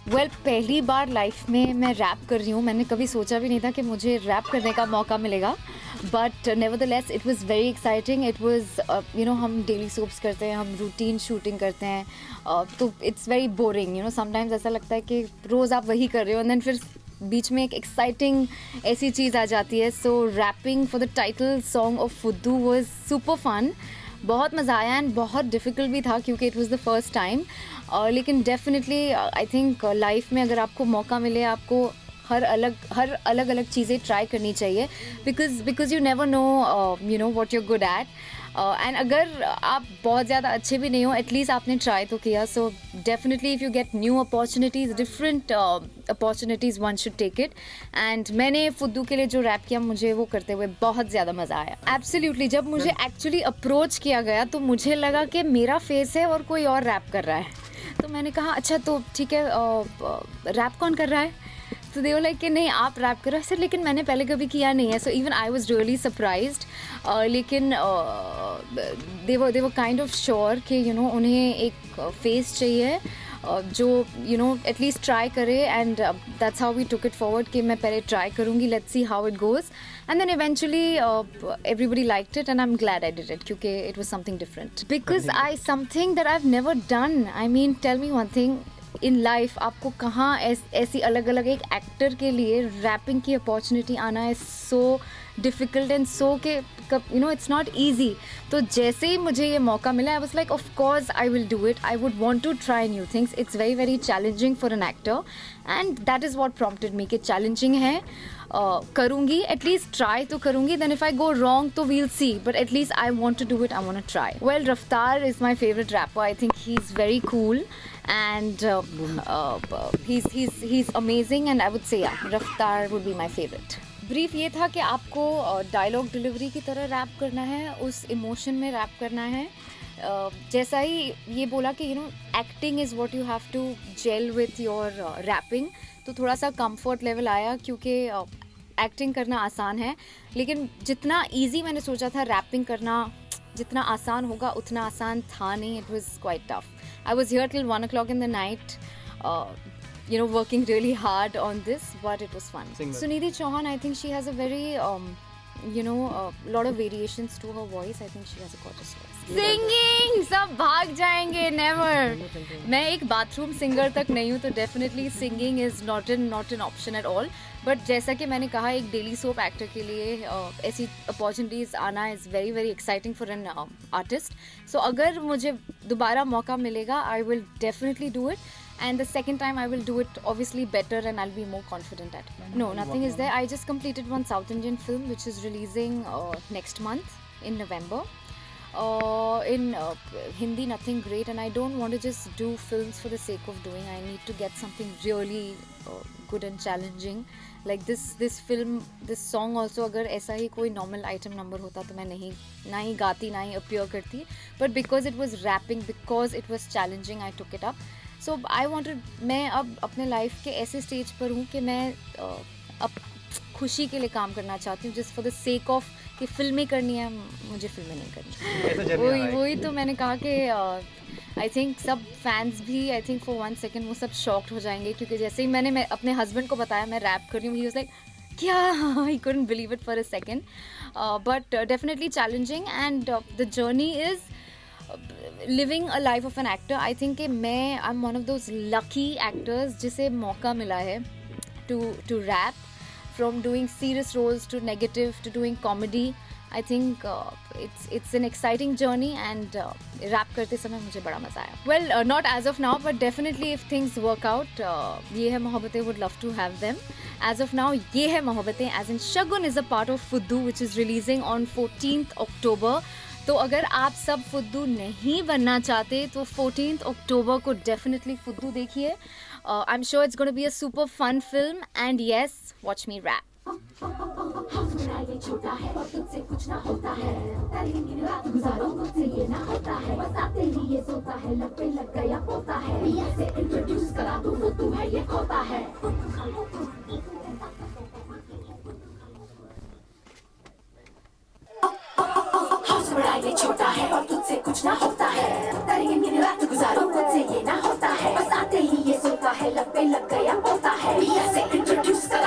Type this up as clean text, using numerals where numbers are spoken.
पहली बार लाइफ में मैं रैप कर रही हूँ. मैंने कभी सोचा भी नहीं था कि मुझे रैप करने का मौका मिलेगा. But nevertheless it was very exciting. It was हम डेली सोप्स करते हैं, हम रूटीन शूटिंग करते हैं, तो इट्स वेरी बोरिंग. समटाइम्स ऐसा लगता है कि रोज़ आप वही कर रहे हो, एंड देन फिर बीच में एक एक्साइटिंग ऐसी चीज़ आ जाती है. So rapping for the title song of Fuddu was super fun. बहुत मज़ा आया एंड बहुत डिफ़िकल्ट भी था क्योंकि it was the first time. लेकिन डेफिनेटली आई थिंक लाइफ में अगर आपको मौका मिले, आपको हर अलग अलग चीज़ें ट्राई करनी चाहिए, because you never know what you are good at. And अगर आप बहुत ज़्यादा अच्छे भी नहीं हो, एटलीस्ट आपने ट्राई तो किया. So definitely if you get new opportunities, different opportunities, one should take it. And मैंने फुद्दू के लिए जो रैप किया, मुझे वो करते हुए बहुत ज़्यादा मज़ा आया. एब्सोल्युटली. जब मुझे एक्चुअली अप्रोच किया गया तो मुझे लगा कि मेरा फेस है और कोई और रैप कर रहा है. तो मैंने कहा अच्छा तो ठीक है, रैप कौन कर रहा है? तो दे वर लाइक कि नहीं आप रैप करो सर, लेकिन मैंने पहले कभी किया नहीं है. So even I was really surprised. लेकिन they were kind of sure कि उन्हें एक फेस चाहिए जो एटलीस्ट ट्राई करे. And that's how we took it forward कि मैं पहले ट्राई करूँगी, let's see how it goes. And then eventually everybody liked it, and I'm glad I did it क्योंकि it was something different. Because something that I've never done. I mean, tell me one thing. In life आपको कहाँ ऐसी अलग अलग एक actor के लिए wrapping की अपॉर्चुनिटी आना है so difficult and so कि it's not easy. तो जैसे ही मुझे ये मौका मिला, I was like of course I will do it. I would want to try new things. It's very very challenging for an actor, and that is what prompted me कि challenging है, करूँगी, at least try तो करूँगी. Then if I go wrong तो we'll see, but at least I want to do it, I want to try. Well, Raftaar is my favourite rapper. I think he is very cool and he's amazing, and I would say Raftaar would be my favorite. Brief ये था कि आपको dialogue delivery की तरह rap करना है, उस emotion में रैप करना है. जैसा ही ये बोला कि acting is what you have to gel with your rapping, तो थोड़ा सा कंफर्ट लेवल आया क्योंकि एक्टिंग करना आसान है, लेकिन जितना इजी मैंने सोचा था रैपिंग करना, जितना आसान होगा उतना आसान था नहीं. It was quite tough. I was here till 1 o'clock in the night, working really hard on this, but it was fun. Sunidhi Chauhan, I think she has a very lot of variations to her voice. I think she has a gorgeous voice. Singing, सब भाग जाएंगे, never. मैं एक bathroom singer तक नहीं हूँ, तो definitely singing is not an option at all. But जैसा कि मैंने कहा, एक डेली सोप एक्टर के लिए ऐसी अपॉर्चुनिटीज़ आना is very very exciting for an artist. So अगर मुझे दोबारा मौका मिलेगा, I will definitely do it. And the second time I will do it obviously better, and I'll be more confident at it. No, nothing is there. I just completed one South Indian film which is releasing next month in November. In Hindi, nothing great, and I don't want to just do films for the sake of doing. I need to get something really good and challenging. Like this film, this song also, अगर ऐसा ही कोई normal item number होता तो मैं ना ही गाती, ना ही appear करती. But because it was rapping, because it was challenging, I took it up. So I wanted, मैं अब अपने लाइफ के ऐसे स्टेज पर हूँ कि मैं अब खुशी के लिए काम करना चाहती हूँ, just for the sake of कि फिल्में करनी है, मुझे फिल्में नहीं करनी. वही तो मैंने कहा कि आई थिंक सब फैंस भी, आई थिंक फॉर 1 second वो सब शॉक्ड हो जाएंगे, क्योंकि जैसे ही मैंने अपने हस्बैंड को बताया मैं रैप कर रही हूँ, ही वाज लाइक क्या, ही couldn't believe it for a second. But definitely challenging, and the journey is living a life of an actor. I think कि मैं I'm one of those lucky actors जिसे मौका मिला है to rap, from doing serious roles to negative to doing comedy. I think it's an exciting journey, and rap करते समय मुझे बड़ा मज़ा आया. Well, not as of now, but definitely if things work out, ये है Mohabbatein, would love to have them. As of now, ये है Mohabbatein as in Shagun is a part of Fuddu, which is releasing on 14th October. तो अगर आप सब फुद्दू नहीं बनना चाहते तो 14th October को डेफिनेटली फुद्दू देखिए. I am sure it's gonna be a super fun film, and yes, watch me rap. बड़ा ये छोटा है और तुझसे कुछ ना होता है, करेंगे दिन रात गुजारो मुझसे ये ना होता है, बस आते ही ये सोता है, लब पे लग गया होता है, पिया से इंट्रोड्यूस कर